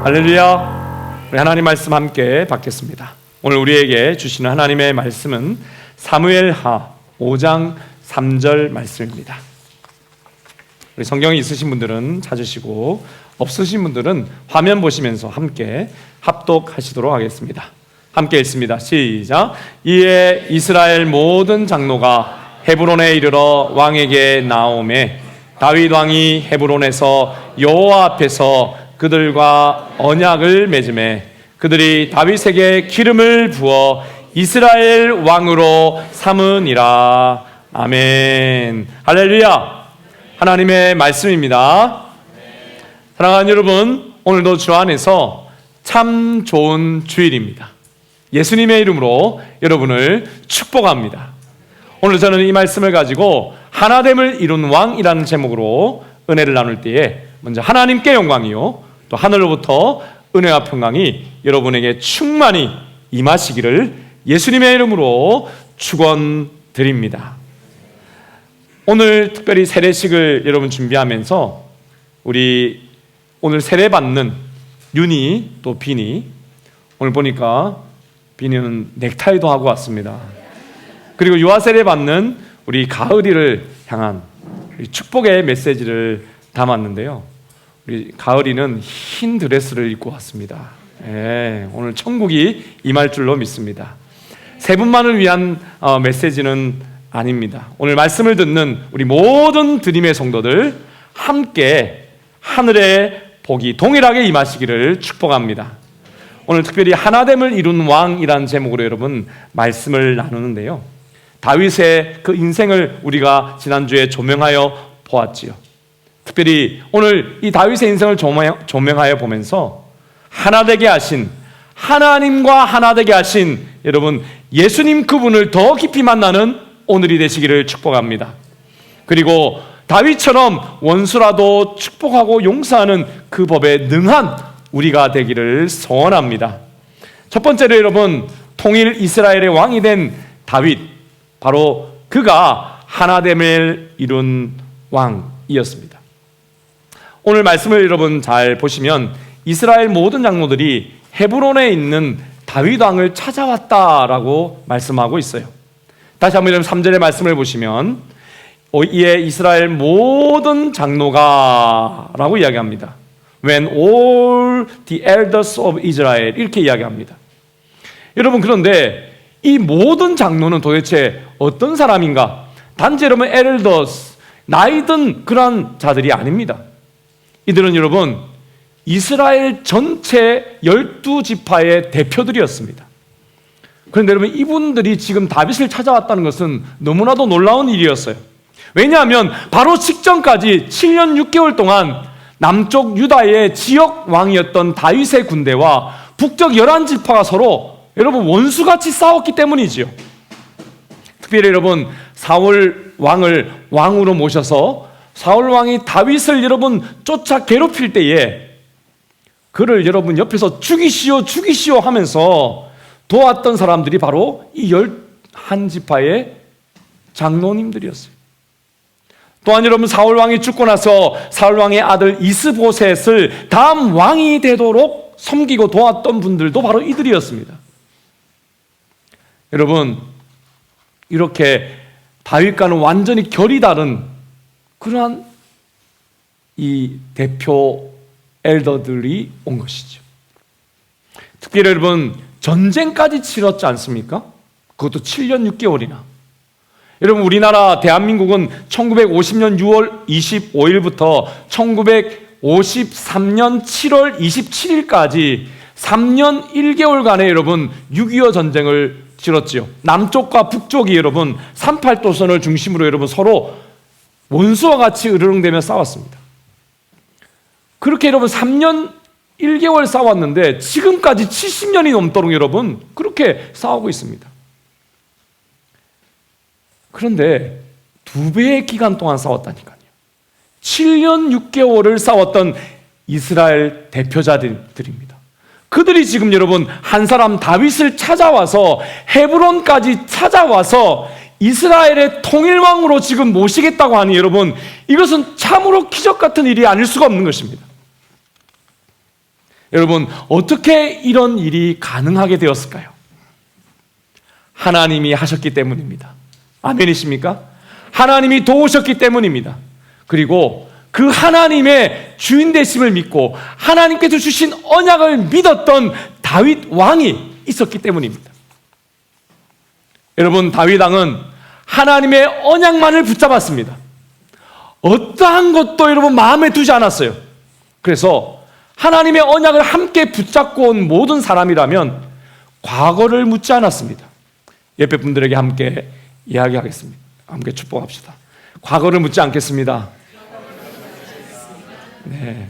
할렐루야. 우리 하나님 말씀 함께 받겠습니다. 오늘 우리에게 주시는 하나님의 말씀은 사무엘하 5장 3절 말씀입니다. 우리 성경이 있으신 분들은 찾으시고 없으신 분들은 화면 보시면서 함께 합독하시도록 하겠습니다. 함께 읽습니다. 시작. 이에 이스라엘 모든 장로가 헤브론에 이르러 왕에게 나오매 다윗 왕이 헤브론에서 여호와 앞에서 그들과 언약을 맺음에 그들이 다윗에게 기름을 부어 이스라엘 왕으로 삼으니라. 아멘. 할렐루야. 하나님의 말씀입니다. 사랑하는 여러분, 오늘도 주 안에서 참 좋은 주일입니다. 예수님의 이름으로 여러분을 축복합니다. 오늘 저는 이 말씀을 가지고 하나됨을 이룬 왕이라는 제목으로 은혜를 나눌 때에 먼저 하나님께 영광이요 또 하늘로부터 은혜와 평강이 여러분에게 충만히 임하시기를 예수님의 이름으로 축원드립니다. 오늘 특별히 세례식을 여러분 준비하면서 우리 오늘 세례 받는 윤희 또 비니, 오늘 보니까 비니는 넥타이도 하고 왔습니다. 그리고 유아 세례 받는 우리 가을이를 향한 축복의 메시지를 담았는데요. 우리 가을이는 흰 드레스를 입고 왔습니다. 오늘 천국이 임할 줄로 믿습니다. 세 분만을 위한 메시지는 아닙니다. 오늘 말씀을 듣는 우리 모든 드림의 성도들 함께 하늘의 복이 동일하게 임하시기를 축복합니다. 오늘 특별히 하나됨을 이룬 왕이라는 제목으로 여러분 말씀을 나누는데요, 다윗의 그 인생을 우리가 지난주에 조명하여 보았지요. 특별히 오늘 이 다윗의 인생을 조명하여 보면서 하나되게 하신, 하나님과 하나되게 하신 여러분 예수님 그분을 더 깊이 만나는 오늘이 되시기를 축복합니다. 그리고 다윗처럼 원수라도 축복하고 용서하는 그 법에 능한 우리가 되기를 소원합니다. 첫 번째로 여러분, 통일 이스라엘의 왕이 된 다윗, 바로 그가 하나됨을 이룬 왕이었습니다. 오늘 말씀을 여러분 잘 보시면 이스라엘 모든 장로들이 헤브론에 있는 다윗 왕을 찾아왔다라고 말씀하고 있어요. 다시 한번 3절의 말씀을 보시면 이에 이스라엘 모든 장로가 라고 이야기합니다. When all the elders of Israel, 이렇게 이야기합니다. 여러분, 그런데 이 모든 장로는 도대체 어떤 사람인가? 단지 여러분 elders, 나이 든 그런 자들이 아닙니다. 이들은 여러분 이스라엘 전체 12지파의 대표들이었습니다. 그런데 여러분 이분들이 지금 다윗을 찾아왔다는 것은 너무나도 놀라운 일이었어요. 왜냐하면 바로 직전까지 7년 6개월 동안 남쪽 유다의 지역 왕이었던 다윗의 군대와 북쪽 11지파가 서로 여러분 원수같이 싸웠기 때문이지요. 특별히 여러분 사울 왕을 왕으로 모셔서 사울 왕이 다윗을 여러분 쫓아 괴롭힐 때에 그를 여러분 옆에서 죽이시오 죽이시오 하면서 도왔던 사람들이 바로 이 11지파의 장로님들이었어요. 또한 여러분 사울 왕이 죽고 나서 사울 왕의 아들 이스보셋을 다음 왕이 되도록 섬기고 도왔던 분들도 바로 이들이었습니다. 여러분, 이렇게 다윗과는 완전히 결이 다른 그러한 이 대표 엘더들이 온 것이죠. 특별히 여러분 전쟁까지 치렀지 않습니까? 그것도 7년 6개월이나. 여러분 우리나라 대한민국은 1950년 6월 25일부터 1953년 7월 27일까지 3년 1개월간의 여러분 6.25 전쟁을 치렀지요. 남쪽과 북쪽이 여러분 38도선을 중심으로 여러분 서로 원수와 같이 으르렁대며 싸웠습니다. 그렇게 여러분 3년 1개월 싸웠는데 지금까지 70년이 넘도록 여러분 그렇게 싸우고 있습니다. 그런데 2배의 기간 동안 싸웠다니까요. 7년 6개월을 싸웠던 이스라엘 대표자들입니다. 그들이 지금 여러분 한 사람 다윗을 찾아와서 헤브론까지 찾아와서 이스라엘의 통일왕으로 지금 모시겠다고 하니 여러분 이것은 참으로 기적 같은 일이 아닐 수가 없는 것입니다. 여러분, 어떻게 이런 일이 가능하게 되었을까요? 하나님이 하셨기 때문입니다. 아멘이십니까? 하나님이 도우셨기 때문입니다. 그리고 그 하나님의 주인 되심을 믿고 하나님께서 주신 언약을 믿었던 다윗 왕이 있었기 때문입니다. 여러분, 다윗 왕은 하나님의 언약만을 붙잡았습니다. 어떠한 것도 여러분 마음에 두지 않았어요. 그래서 하나님의 언약을 함께 붙잡고 온 모든 사람이라면 과거를 묻지 않았습니다. 옆에 분들에게 함께 이야기하겠습니다. 함께 축복합시다. 과거를 묻지 않겠습니다. 네.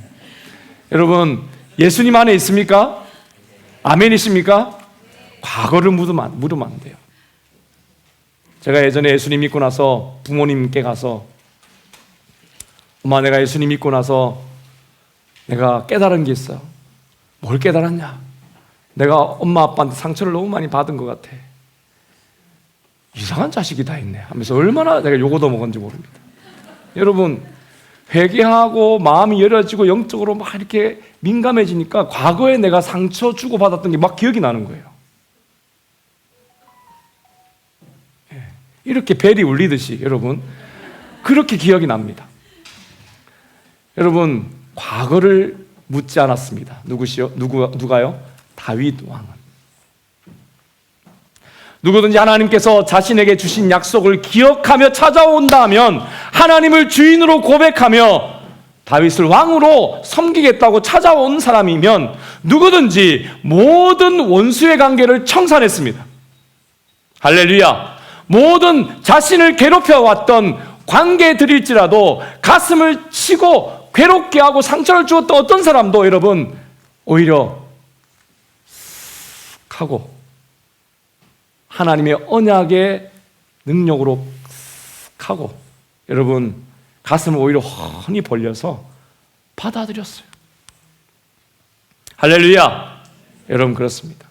여러분, 예수님 안에 있습니까? 아멘이십니까? 과거를 물으면 안 돼요. 제가 예전에 예수님 믿고 나서 부모님께 가서, 엄마, 내가 예수님 믿고 나서 내가 깨달은 게 있어. 뭘 깨달았냐? 내가 엄마 아빠한테 상처를 너무 많이 받은 것 같아. 이상한 자식이 다 있네 하면서 얼마나 내가 욕도 먹었는지 모릅니다. 여러분, 회개하고 마음이 열어지고 영적으로 막 이렇게 민감해지니까 과거에 내가 상처 주고받았던 게 막 기억이 나는 거예요. 이렇게 벨이 울리듯이 여러분, 그렇게 기억이 납니다. 여러분, 과거를 묻지 않았습니다. 누가요? 다윗 왕은. 누구든지 하나님께서 자신에게 주신 약속을 기억하며 찾아온다면, 하나님을 주인으로 고백하며 다윗을 왕으로 섬기겠다고 찾아온 사람이면 누구든지 모든 원수의 관계를 청산했습니다. 할렐루야. 모든 자신을 괴롭혀왔던 관계들일지라도 가슴을 치고 괴롭게 하고 상처를 주었던 어떤 사람도 여러분 오히려 쓱 하고 하나님의 언약의 능력으로 쓱 하고 여러분 가슴을 오히려 훤히 벌려서 받아들였어요. 할렐루야. 여러분, 그렇습니다.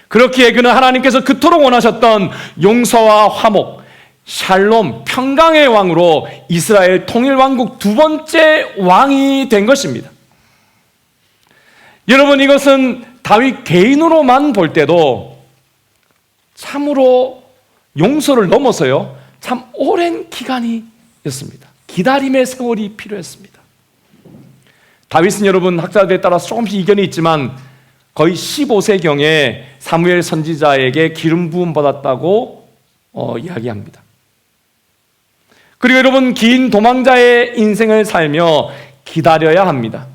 그렇기에 그는 하나님께서 그토록 원하셨던 용서와 화목, 샬롬, 평강의 왕으로 이스라엘 통일왕국 두 번째 왕이 된 것입니다. 여러분, 이것은 다윗 개인으로만 볼 때도 참으로 용서를 넘어서요, 참 오랜 기간이었습니다. 기다림의 세월이 필요했습니다. 다윗은 여러분 학자들에 따라서 조금씩 이견이 있지만 거의 15세경에 사무엘 선지자에게 기름 부음 받았다고 이야기합니다. 그리고 여러분, 긴 도망자의 인생을 살며 기다려야 합니다.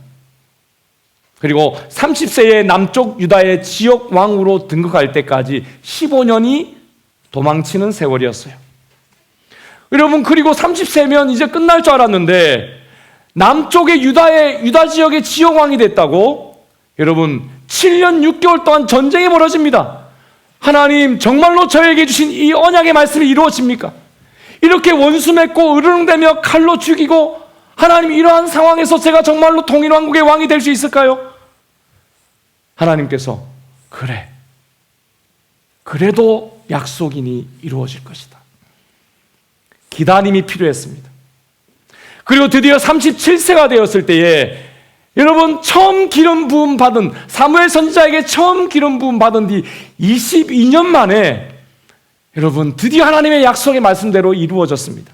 그리고 30세에 남쪽 유다의 지역 왕으로 등극할 때까지 15년이 도망치는 세월이었어요. 여러분, 그리고 30세면 이제 끝날 줄 알았는데 남쪽의 유다 지역의 지역 왕이 됐다고? 여러분, 7년 6개월 동안 전쟁이 벌어집니다. 하나님, 정말로 저에게 주신 이 언약의 말씀이 이루어집니까? 이렇게 원수 맺고 으르렁대며 칼로 죽이고, 하나님, 이러한 상황에서 제가 정말로 통일왕국의 왕이 될 수 있을까요? 하나님께서 그래, 그래도 약속이니 이루어질 것이다. 기다림이 필요했습니다. 그리고 드디어 37세가 되었을 때에 여러분, 처음 기름 부음 받은, 사무엘 선지자에게 처음 기름 부음 받은 뒤 22년 만에 여러분 드디어 하나님의 약속의 말씀대로 이루어졌습니다.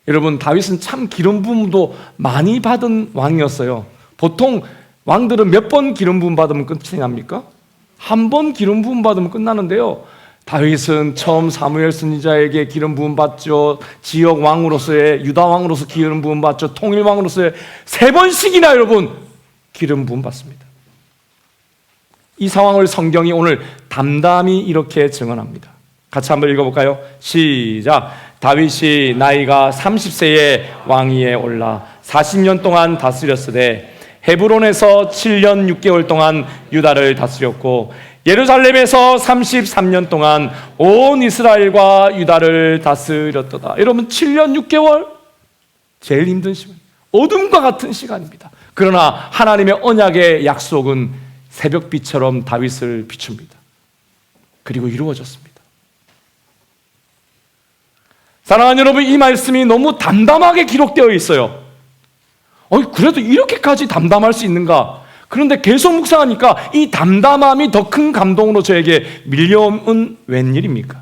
여러분, 다윗은 참 기름 부음도 많이 받은 왕이었어요. 보통 왕들은 몇 번 기름 부음 받으면 끝이 납니까? 한 번 기름 부음 받으면 끝나는데요, 다윗은 처음 사무엘 선지자에게 기름 부음 받죠. 지역 왕으로서의, 유다 왕으로서 기름 부음 받죠. 통일 왕으로서의 3번씩이나 여러분 기름 부음 받습니다. 이 상황을 성경이 오늘 담담히 이렇게 증언합니다. 같이 한번 읽어볼까요? 시작. 다윗이 나이가 30세에 왕위에 올라 40년 동안 다스렸으되 헤브론에서 7년 6개월 동안 유다를 다스렸고 예루살렘에서 33년 동안 온 이스라엘과 유다를 다스렸도다. 여러분, 7년 6개월 제일 힘든 시간, 어둠과 같은 시간입니다. 그러나 하나님의 언약의 약속은 새벽빛처럼 다윗을 비춥니다. 그리고 이루어졌습니다. 사랑하는 여러분, 이 말씀이 너무 담담하게 기록되어 있어요. 그래도 이렇게까지 담담할 수 있는가? 그런데 계속 묵상하니까 이 담담함이 더 큰 감동으로 저에게 밀려온 웬일입니까?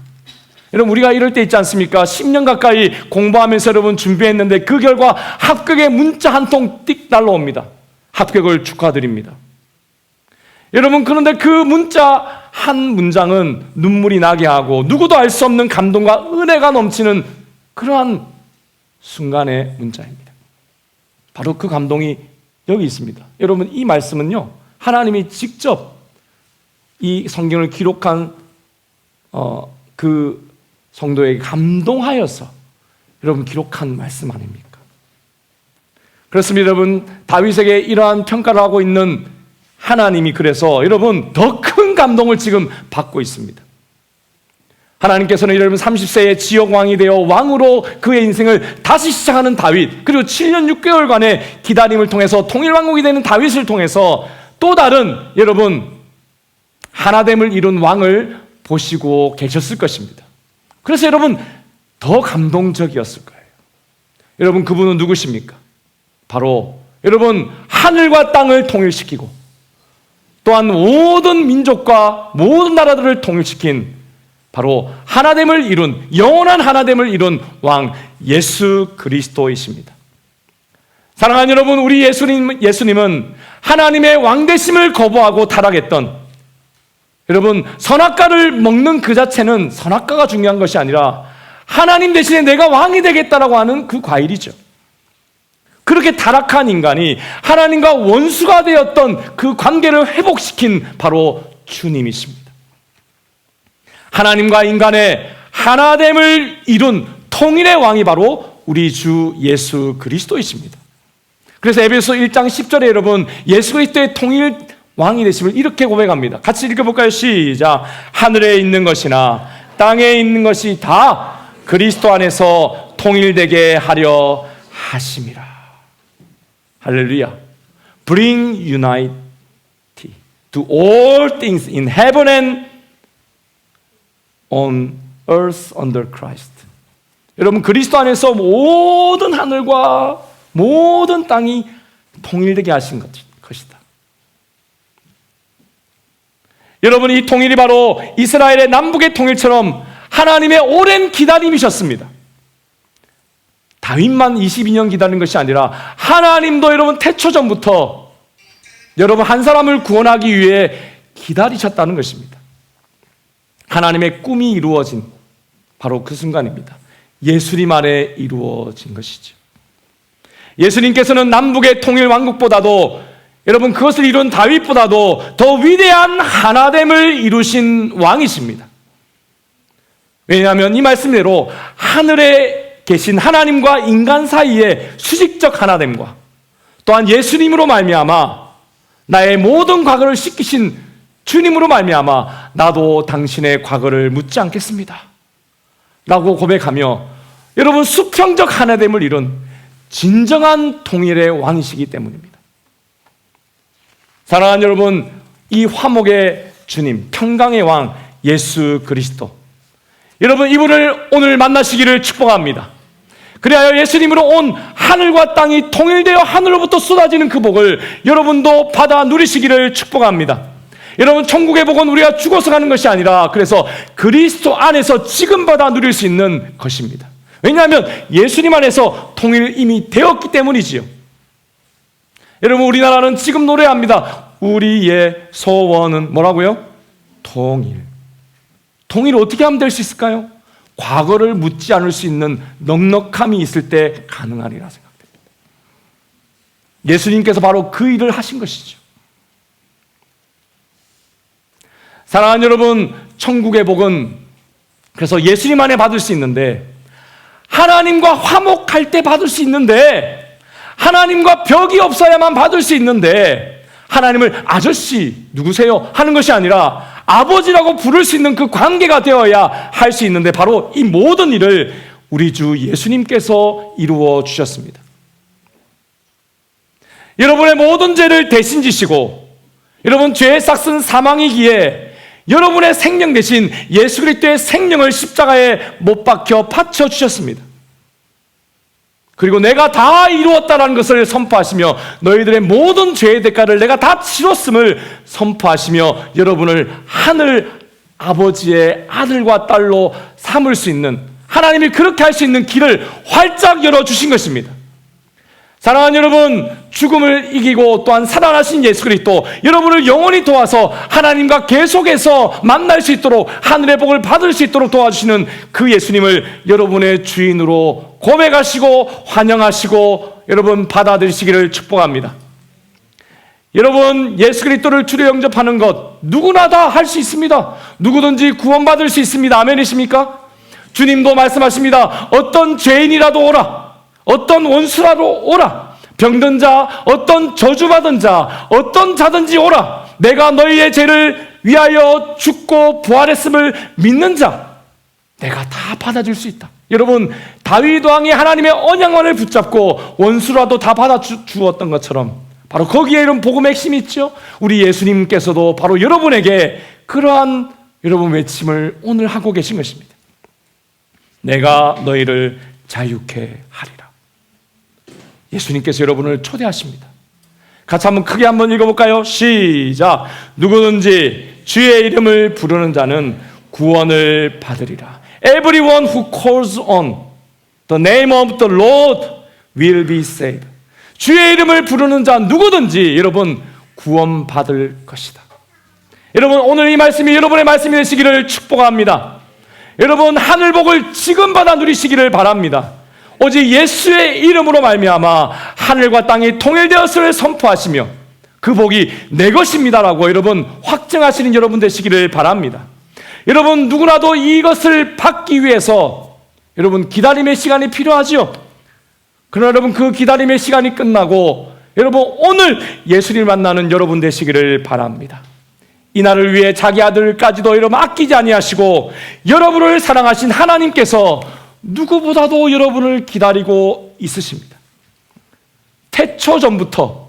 여러분, 우리가 이럴 때 있지 않습니까? 10년 가까이 공부하면서 여러분 준비했는데 그 결과 합격의 문자 한 통 띡 날라옵니다. 합격을 축하드립니다. 여러분, 그런데 그 문자 한 문장은 눈물이 나게 하고 누구도 알 수 없는 감동과 은혜가 넘치는 그러한 순간의 문자입니다. 바로 그 감동이 여기 있습니다. 여러분, 이 말씀은요, 하나님이 직접 이 성경을 기록한 그 성도에게 감동하여서 여러분 기록한 말씀 아닙니까? 그렇습니다. 여러분, 다윗에게 이러한 평가를 하고 있는 하나님이 그래서 여러분 더 큰 감동을 지금 받고 있습니다. 하나님께서는 여러분 30세에 지역왕이 되어 왕으로 그의 인생을 다시 시작하는 다윗, 그리고 7년 6개월간의 기다림을 통해서 통일왕국이 되는 다윗을 통해서 또 다른 여러분 하나됨을 이룬 왕을 보시고 계셨을 것입니다. 그래서 여러분 더 감동적이었을 거예요. 여러분, 그분은 누구십니까? 바로 여러분 하늘과 땅을 통일시키고 또한 모든 민족과 모든 나라들을 통일시킨 바로 하나됨을 이룬, 영원한 하나됨을 이룬 왕 예수 그리스도이십니다. 사랑하는 여러분, 우리 예수님은 하나님의 왕되심을 거부하고 타락했던, 여러분 선악과를 먹는 그 자체는 선악과가 중요한 것이 아니라 하나님 대신에 내가 왕이 되겠다라고 하는 그 과일이죠. 그렇게 타락한 인간이 하나님과 원수가 되었던 그 관계를 회복시킨 바로 주님이십니다. 하나님과 인간의 하나됨을 이룬 통일의 왕이 바로 우리 주 예수 그리스도이십니다. 그래서 에베소 1장 10절에 여러분 예수 그리스도의 통일 왕이 되심을 이렇게 고백합니다. 같이 읽어볼까요? 시작. 하늘에 있는 것이나 땅에 있는 것이 다 그리스도 안에서 통일되게 하려 하심이라. 할렐루야. Bring unity to all things in heaven and on earth under Christ. 여러분, 그리스도 안에서 모든 하늘과 모든 땅이 통일되게 하신 것이다. 여러분, 이 통일이 바로 이스라엘의 남북의 통일처럼 하나님의 오랜 기다림이셨습니다. 다윗만 22년 기다린 것이 아니라 하나님도 여러분 태초전부터 여러분 한 사람을 구원하기 위해 기다리셨다는 것입니다. 하나님의 꿈이 이루어진 바로 그 순간입니다. 예수님 안에 이루어진 것이죠. 예수님께서는 남북의 통일 왕국보다도 여러분 그것을 이룬 다윗보다도 더 위대한 하나됨을 이루신 왕이십니다. 왜냐하면 이 말씀대로 하늘에 계신 하나님과 인간 사이의 수직적 하나됨과 또한 예수님으로 말미암아 나의 모든 과거를 씻기신 주님으로 말미암아 나도 당신의 과거를 묻지 않겠습니다 라고 고백하며 여러분 수평적 하나됨을 이룬 진정한 통일의 왕이시기 때문입니다. 사랑하는 여러분, 이 화목의 주님, 평강의 왕 예수 그리스도, 여러분 이분을 오늘 만나시기를 축복합니다. 그리하여 예수님으로 온 하늘과 땅이 통일되어 하늘로부터 쏟아지는 그 복을 여러분도 받아 누리시기를 축복합니다. 여러분, 천국의 복은 우리가 죽어서 가는 것이 아니라 그래서 그리스도 안에서 지금 받아 누릴 수 있는 것입니다. 왜냐하면 예수님 안에서 통일 이미 되었기 때문이지요. 여러분, 우리나라는 지금 노래합니다. 우리의 소원은 뭐라고요? 통일. 통일을 어떻게 하면 될 수 있을까요? 과거를 묻지 않을 수 있는 넉넉함이 있을 때 가능하리라 생각됩니다. 예수님께서 바로 그 일을 하신 것이죠. 사랑하는 여러분, 천국의 복은 그래서 예수님 안에 받을 수 있는데 하나님과 화목할 때 받을 수 있는데 하나님과 벽이 없어야만 받을 수 있는데 하나님을 아저씨 누구세요? 하는 것이 아니라 아버지라고 부를 수 있는 그 관계가 되어야 할 수 있는데 바로 이 모든 일을 우리 주 예수님께서 이루어 주셨습니다. 여러분의 모든 죄를 대신 지시고 여러분 죄의 싹은 사망이기에 여러분의 생명 대신 예수 그리스도의 생명을 십자가에 못 박혀 바쳐 주셨습니다. 그리고 내가 다 이루었다라는 것을 선포하시며 너희들의 모든 죄의 대가를 내가 다 치렀음을 선포하시며 여러분을 하늘 아버지의 아들과 딸로 삼을 수 있는, 하나님이 그렇게 할 수 있는 길을 활짝 열어주신 것입니다. 사랑하는 여러분, 죽음을 이기고 또한 살아나신 예수 그리스도, 여러분을 영원히 도와서 하나님과 계속해서 만날 수 있도록, 하늘의 복을 받을 수 있도록 도와주시는 그 예수님을 여러분의 주인으로 고백하시고 환영하시고 여러분 받아들이시기를 축복합니다. 여러분, 예수 그리스도를 주로 영접하는 것 누구나 다 할 수 있습니다. 누구든지 구원받을 수 있습니다. 아멘이십니까? 주님도 말씀하십니다. 어떤 죄인이라도 오라, 어떤 원수라도 오라, 병든 자, 어떤 저주받은 자, 어떤 자든지 오라. 내가 너희의 죄를 위하여 죽고 부활했음을 믿는 자, 내가 다 받아줄 수 있다. 여러분, 다윗 왕이 하나님의 언약만을 붙잡고 원수라도 다 받아주었던 것처럼 바로 거기에 이런 복음의 핵심이 있죠. 우리 예수님께서도 바로 여러분에게 그러한 여러분 외침을 오늘 하고 계신 것입니다. 내가 너희를 자유케 하리라. 예수님께서 여러분을 초대하십니다. 같이 한번 크게 한번 읽어볼까요? 시작. 누구든지 주의 이름을 부르는 자는 구원을 받으리라. Everyone who calls on the name of the Lord will be saved. 주의 이름을 부르는 자 누구든지 여러분 구원받을 것이다. 여러분, 오늘 이 말씀이 여러분의 말씀이 되시기를 축복합니다. 여러분, 하늘복을 지금 받아 누리시기를 바랍니다. 오직 예수의 이름으로 말미암아 하늘과 땅이 통일되었음을 선포하시며 그 복이 내 것입니다라고 여러분 확증하시는 여러분 되시기를 바랍니다. 여러분, 누구라도 이것을 받기 위해서 여러분 기다림의 시간이 필요하지요. 그러나 여러분, 그 기다림의 시간이 끝나고 여러분 오늘 예수님을 만나는 여러분 되시기를 바랍니다. 이 날을 위해 자기 아들까지도 여러분 아끼지 아니하시고 여러분을 사랑하신 하나님께서 누구보다도 여러분을 기다리고 있으십니다. 태초 전부터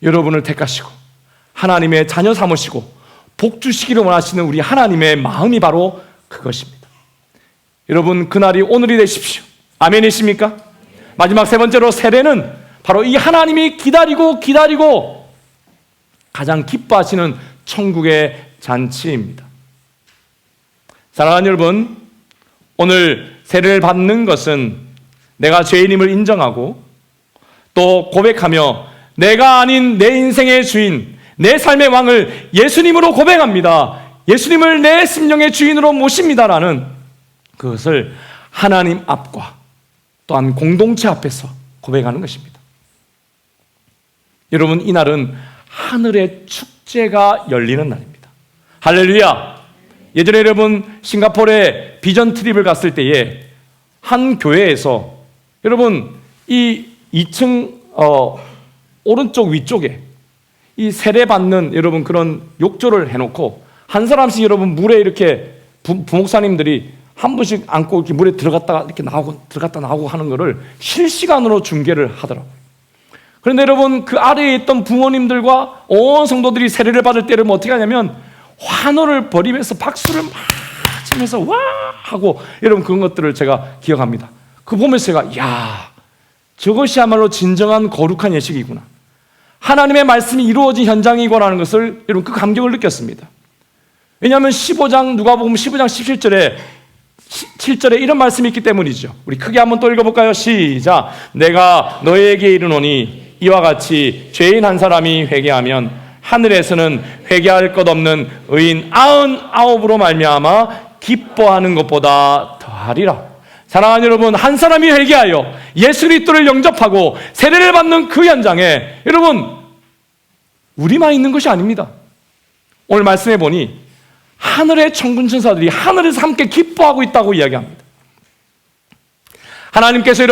여러분을 택하시고 하나님의 자녀 삼으시고 복 주시기를 원하시는 우리 하나님의 마음이 바로 그것입니다. 여러분, 그날이 오늘이 되십시오. 아멘이십니까? 마지막 세 번째로, 세례는 바로 이 하나님이 기다리고 가장 기뻐하시는 천국의 잔치입니다. 사랑하는 여러분, 오늘 세례를 받는 것은 내가 죄인임을 인정하고 또 고백하며 내가 아닌 내 인생의 주인, 내 삶의 왕을 예수님으로 고백합니다. 예수님을 내 심령의 주인으로 모십니다라는 그것을 하나님 앞과 또한 공동체 앞에서 고백하는 것입니다. 여러분, 이날은 하늘의 축제가 열리는 날입니다. 할렐루야! 예전에 여러분 싱가포르에 비전 트립을 갔을 때에 한 교회에서 여러분 이 2층 오른쪽 위쪽에 이 세례받는 여러분 그런 욕조를 해놓고 한 사람씩 여러분 물에 이렇게 부목사님들이 한 분씩 안고 이렇게 물에 들어갔다가 이렇게 나오고 들어갔다 나오고 하는 거를 실시간으로 중계를 하더라고요. 그런데 여러분 그 아래에 있던 부모님들과 온 성도들이 세례를 받을 때를 어떻게 하냐면 환호를 벌이면서 박수를 막 치면서 와 하고 여러분 그런 것들을 제가 기억합니다. 그 보면서 제가 야, 저것이야말로 진정한 거룩한 예식이구나. 하나님의 말씀이 이루어진 현장이구나라는 것을 여러분 그 감격을 느꼈습니다. 왜냐하면 15장 누가복음 15장 7절에 이런 말씀이 있기 때문이죠. 우리 크게 한번 또 읽어볼까요? 시작. 내가 너희에게 이르노니 이와 같이 죄인 한 사람이 회개하면 하늘에서는 회개할 것 없는 의인 99으로 말미암아 기뻐하는 것보다 더하리라. 사랑하는 여러분, 한 사람이 회개하여 예수 그리스도를 영접하고 세례를 받는 그 현장에 여러분 우리만 있는 것이 아닙니다. 오늘 말씀해 보니 하늘의 천군 천사들이 하늘에서 함께 기뻐하고 있다고 이야기합니다. 하나님께서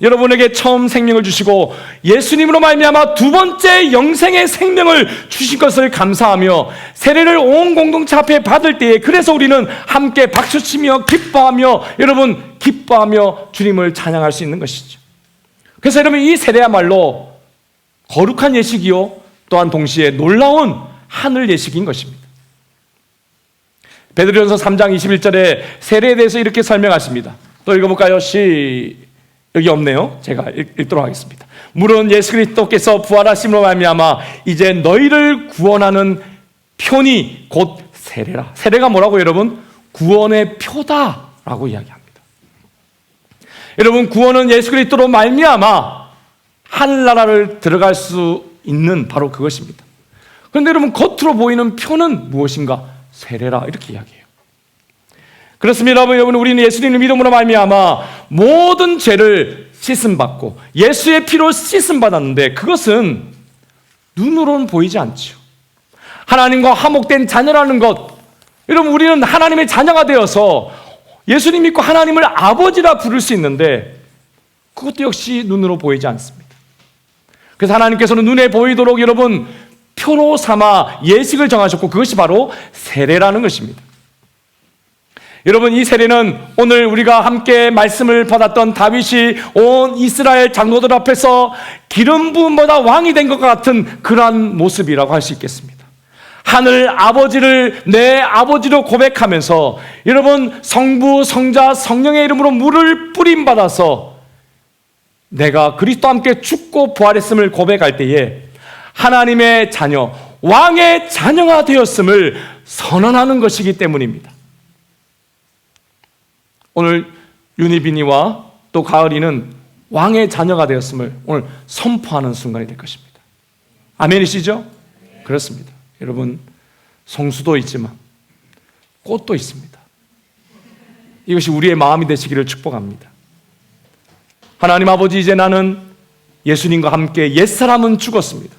여러분에게 처음 생명을 주시고 예수님으로 말미암아 두 번째 영생의 생명을 주신 것을 감사하며 세례를 온 공동체 앞에 받을 때에 그래서 우리는 함께 박수치며 기뻐하며 여러분 기뻐하며 주님을 찬양할 수 있는 것이죠. 그래서 여러분 이 세례야말로 거룩한 예식이요 또한 동시에 놀라운 하늘 예식인 것입니다. 베드로전서 3장 21절에 세례에 대해서 이렇게 설명하십니다. 또 읽어볼까요? 시작. 여기 없네요. 제가 읽도록 하겠습니다. 물은 예수 그리스도께서 부활하심으로 말미암아 이제 너희를 구원하는 표니 곧 세례라. 세례가 뭐라고 여러분? 구원의 표다라고 이야기합니다. 여러분, 구원은 예수 그리스도로 말미암아 하늘나라를 들어갈 수 있는 바로 그것입니다. 그런데 여러분, 겉으로 보이는 표는 무엇인가? 세례라, 이렇게 이야기해요. 그렇습니다. 여러분, 우리는 예수님을 믿음으로 말미암아 모든 죄를 씻음받고 예수의 피로 씻음받았는데 그것은 눈으로는 보이지 않죠. 하나님과 화목된 자녀라는 것, 여러분, 우리는 하나님의 자녀가 되어서 예수님 믿고 하나님을 아버지라 부를 수 있는데 그것도 역시 눈으로 보이지 않습니다. 그래서 하나님께서는 눈에 보이도록 여러분 표로 삼아 예식을 정하셨고 그것이 바로 세례라는 것입니다. 여러분, 이 세례는 오늘 우리가 함께 말씀을 받았던 다윗이 온 이스라엘 장로들 앞에서 기름 부음보다 왕이 된 것 같은 그러한 모습이라고 할 수 있겠습니다. 하늘 아버지를 내 아버지로 고백하면서 여러분 성부, 성자, 성령의 이름으로 물을 뿌림받아서 내가 그리스도와 함께 죽고 부활했음을 고백할 때에 하나님의 자녀, 왕의 자녀가 되었음을 선언하는 것이기 때문입니다. 오늘 윤희빈이와 또 가을이는 왕의 자녀가 되었음을 오늘 선포하는 순간이 될 것입니다. 아멘이시죠? 그렇습니다. 여러분, 성수도 있지만 꽃도 있습니다. 이것이 우리의 마음이 되시기를 축복합니다. 하나님 아버지, 이제 나는 예수님과 함께 옛사람은 죽었습니다.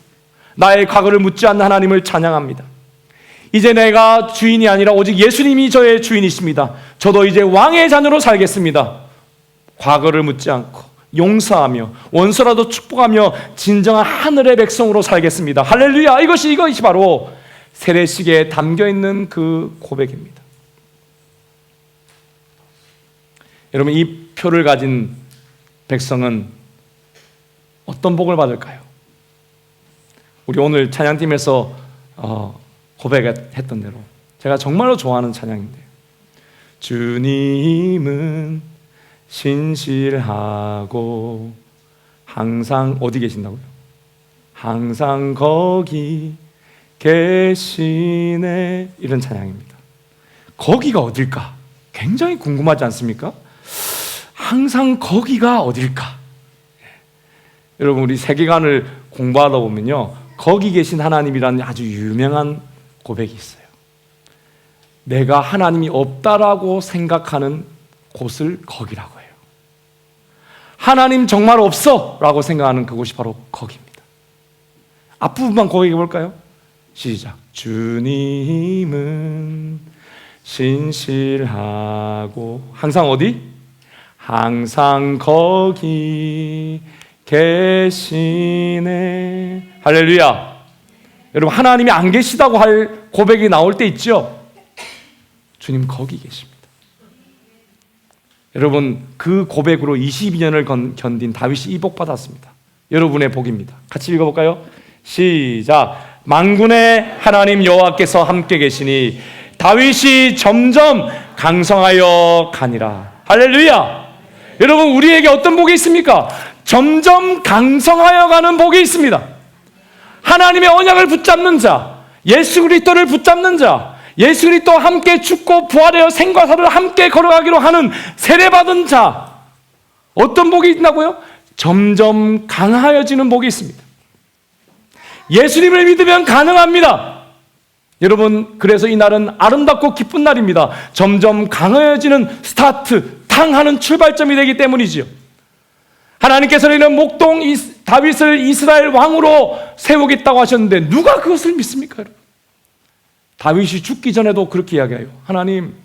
나의 과거를 묻지 않는 하나님을 찬양합니다. 이제 내가 주인이 아니라 오직 예수님이 저의 주인이십니다. 저도 이제 왕의 자녀로 살겠습니다. 과거를 묻지 않고 용서하며 원수라도 축복하며 진정한 하늘의 백성으로 살겠습니다. 할렐루야! 이것이 바로 세례식에 담겨있는 그 고백입니다. 여러분, 이 표를 가진 백성은 어떤 복을 받을까요? 우리 오늘 찬양팀에서 고백했던 대로 제가 정말로 좋아하는 찬양인데요. 주님은 신실하고 항상 어디 계신다고요? 항상 거기 계시네. 이런 찬양입니다. 거기가 어딜까? 굉장히 궁금하지 않습니까? 항상 거기가 어딜까? 여러분, 우리 세계관을 공부하다 보면요, 거기 계신 하나님이라는 아주 유명한 고백이 있어요. 내가 하나님이 없다라고 생각하는 곳을 거기라고 해요. 하나님 정말 없어 라고 생각하는 그곳이 바로 거기입니다. 앞부분만 고백해 볼까요? 시작. 주님은 신실하고 항상 어디? 항상 거기 계시네. 할렐루야. 여러분, 하나님이 안 계시다고 할 고백이 나올 때 있죠? 주님 거기 계십니다. 여러분, 그 고백으로 22년을 견딘 다윗이 이 복 받았습니다. 여러분의 복입니다. 같이 읽어볼까요? 시작. 만군의 하나님 여호와께서 함께 계시니 다윗이 점점 강성하여 가니라. 할렐루야. 여러분, 우리에게 어떤 복이 있습니까? 점점 강성하여 가는 복이 있습니다. 하나님의 언약을 붙잡는 자, 예수 그리스도를 붙잡는 자, 예수 그리스도와 함께 죽고 부활하여 생과 사를 함께 걸어가기로 하는 세례받은 자, 어떤 복이 있다고요? 점점 강하여지는 복이 있습니다. 예수님을 믿으면 가능합니다. 여러분, 그래서 이 날은 아름답고 기쁜 날입니다. 점점 강하여지는 스타트, 탕하는 출발점이 되기 때문이지요. 하나님께서는 이런 목동 다윗을 이스라엘 왕으로 세우겠다고 하셨는데 누가 그것을 믿습니까, 여러분? 다윗이 죽기 전에도 그렇게 이야기해요. 하나님,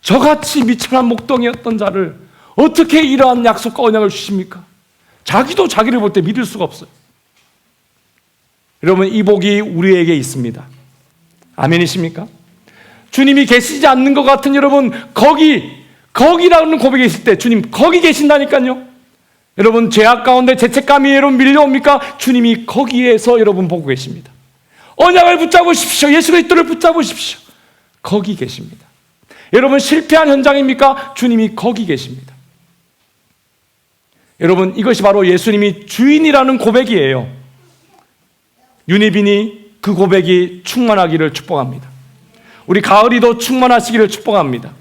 저같이 미천한 목동이었던 자를 어떻게 이러한 약속과 언약을 주십니까? 자기도 자기를 볼 때 믿을 수가 없어요. 여러분, 이 복이 우리에게 있습니다. 아멘이십니까? 주님이 계시지 않는 것 같은 여러분, 거기라는 고백이 있을 때 주님 거기 계신다니까요. 여러분, 죄악 가운데 죄책감이 여러분 밀려옵니까? 주님이 거기에서 여러분 보고 계십니다. 언약을 붙잡으십시오. 예수 그리스도를 붙잡으십시오. 거기 계십니다. 여러분, 실패한 현장입니까? 주님이 거기 계십니다. 여러분, 이것이 바로 예수님이 주인이라는 고백이에요. 윤희빈이 그 고백이 충만하기를 축복합니다. 우리 가을이도 충만하시기를 축복합니다.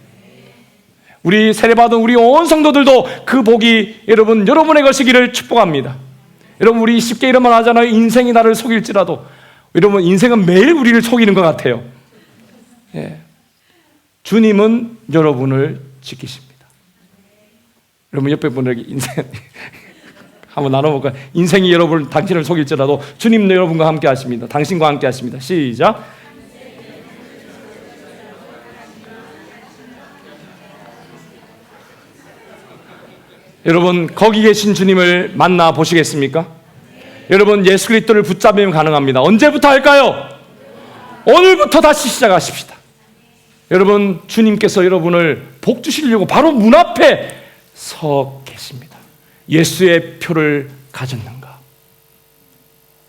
우리 세례받은 우리 온 성도들도 그 복이 여러분의 것이기를 축복합니다. 여러분, 우리 쉽게 이런 말 하잖아요. 인생이 나를 속일지라도. 여러분, 인생은 매일 우리를 속이는 것 같아요. 예. 주님은 여러분을 지키십니다. 여러분, 옆에 분에게 인생 한번 나눠볼까요? 인생이 여러분 당신을 속일지라도 주님 여러분과 함께 하십니다. 당신과 함께 하십니다. 시작. 여러분, 거기 계신 주님을 만나 보시겠습니까? 여러분, 예수 그리스도를 붙잡으면 가능합니다. 언제부터 할까요? 오늘부터 다시 시작하십시다. 여러분, 주님께서 여러분을 복 주시려고 바로 문 앞에 서 계십니다. 예수의 표를 가졌는가?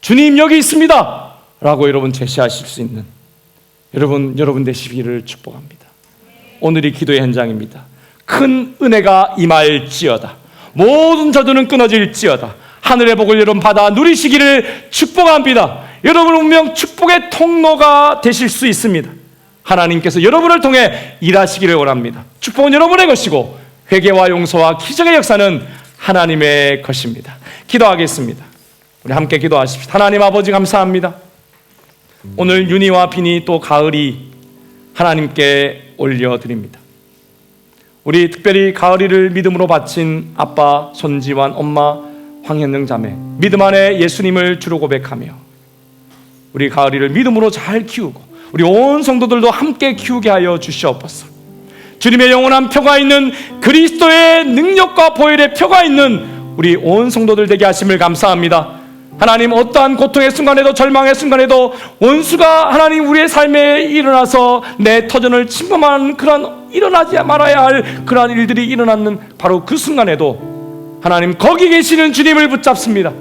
주님 여기 있습니다 라고 여러분 제시하실 수 있는 여러분 되시기를 축복합니다. 오늘이 기도의 현장입니다. 큰 은혜가 임할지어다. 모든 저주는 끊어질지어다. 하늘의 복을 여러분 받아 누리시기를 축복합니다. 여러분 운명 축복의 통로가 되실 수 있습니다. 하나님께서 여러분을 통해 일하시기를 원합니다. 축복은 여러분의 것이고 회개와 용서와 기적의 역사는 하나님의 것입니다. 기도하겠습니다. 우리 함께 기도하십시다. 하나님 아버지 감사합니다. 오늘 윤희와 빈이 또 가을이 하나님께 올려드립니다. 우리 특별히 가을이를 믿음으로 바친 아빠 손지환, 엄마 황현영 자매, 믿음 안에 예수님을 주로 고백하며 우리 가을이를 믿음으로 잘 키우고 우리 온 성도들도 함께 키우게 하여 주시옵소서. 주님의 영원한 표가 있는 그리스도의 능력과 보혈의 표가 있는 우리 온 성도들 되게 하심을 감사합니다. 하나님, 어떠한 고통의 순간에도 절망의 순간에도 원수가 하나님 우리의 삶에 일어나서 내 터전을 침범하는 그런 일어나지 말아야 할 그러한 일들이 일어나는 바로 그 순간에도 하나님 거기 계시는 주님을 붙잡습니다.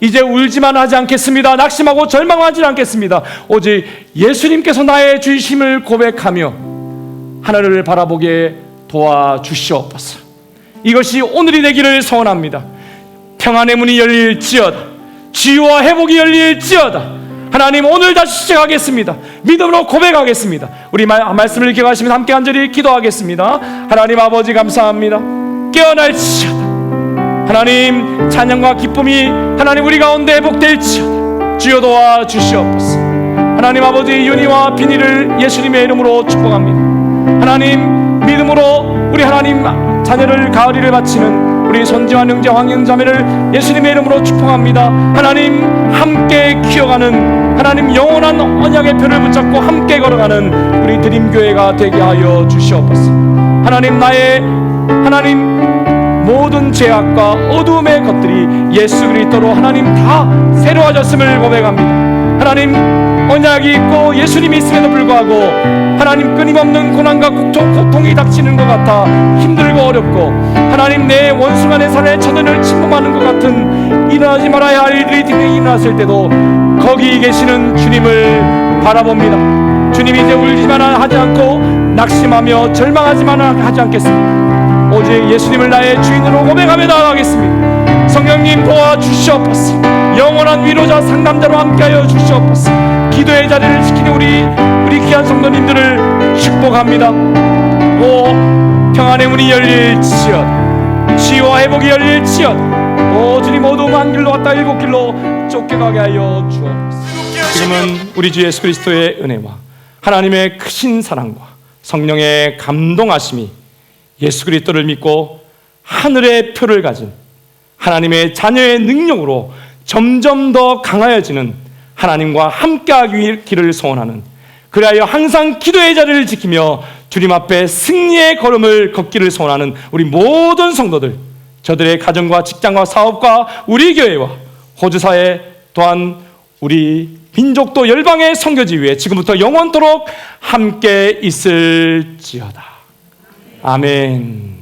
이제 울지만 하지 않겠습니다. 낙심하고 절망하지 않겠습니다. 오직 예수님께서 나의 주이심을 고백하며 하늘을 바라보게 도와주시옵소서. 이것이 오늘이 되기를 소원합니다. 평안의 문이 열릴지어다. 치유와 회복이 열릴지어다. 하나님, 오늘 다시 시작하겠습니다. 믿음으로 고백하겠습니다. 우리 말씀을 기억하시면서 함께 간절히 기도하겠습니다. 하나님 아버지 감사합니다. 깨어날지어다. 하나님, 찬양과 기쁨이 하나님 우리 가운데 회복될지어다. 주여 도와주시옵소서. 하나님 아버지, 윤희와 빈이를 예수님의 이름으로 축복합니다. 하나님, 믿음으로 우리 하나님 자녀를 가을이를 바치는 우리 손지환 형제 황영자매를 예수님의 이름으로 축복합니다. 하나님, 함께 키워가는 하나님 영원한 언약의 표를 붙잡고 함께 걸어가는 우리 드림교회가 되게 하여 주시옵소서. 하나님, 나의 하나님 모든 죄악과 어둠의 것들이 예수 그리스도로 하나님 다 새로워졌음을 고백합니다. 하나님, 언약이 있고 예수님이 있음에도 불구하고 하나님 끊임없는 고난과 고통이 닥치는 것 같아 힘들고 어렵고 하나님 내 원수가 내 삶의 천연을 침범하는 것 같은 일어나지 말아야 할 일들이 분명히 일어났을 때도 거기 계시는 주님을 바라봅니다. 주님이 이제 울지만 하지 않고 낙심하며 절망하지만 하지 않겠습니다. 오직 예수님을 나의 주인으로 고백하며 나아가겠습니다. 성령님 도와주시옵소서. 영원한 위로자 상담자로 함께하여 주시옵소서. 기도의 자리를 지키는 우리 귀한 성도님들을 축복합니다. 오, 평안의 문이 열릴지어다. 치유와 회복이 열릴지어다. 오, 주님 어두움 한 길로 갔다 일곱 길로 쫓겨가게 하여 주옵소서. 지금은 우리 주 예수 그리스도의 은혜와 하나님의 크신 사랑과 성령의 감동하심이 예수 그리스도를 믿고 하늘의 표를 가진 하나님의 자녀의 능력으로 점점 더 강하여지는 하나님과 함께하기를 소원하는, 그리하여 항상 기도의 자리를 지키며 주님 앞에 승리의 걸음을 걷기를 소원하는 우리 모든 성도들, 저들의 가정과 직장과 사업과 우리 교회와 호주사회 또한 우리 민족도 열방의 선교지 위에 지금부터 영원토록 함께 있을지어다. 아멘.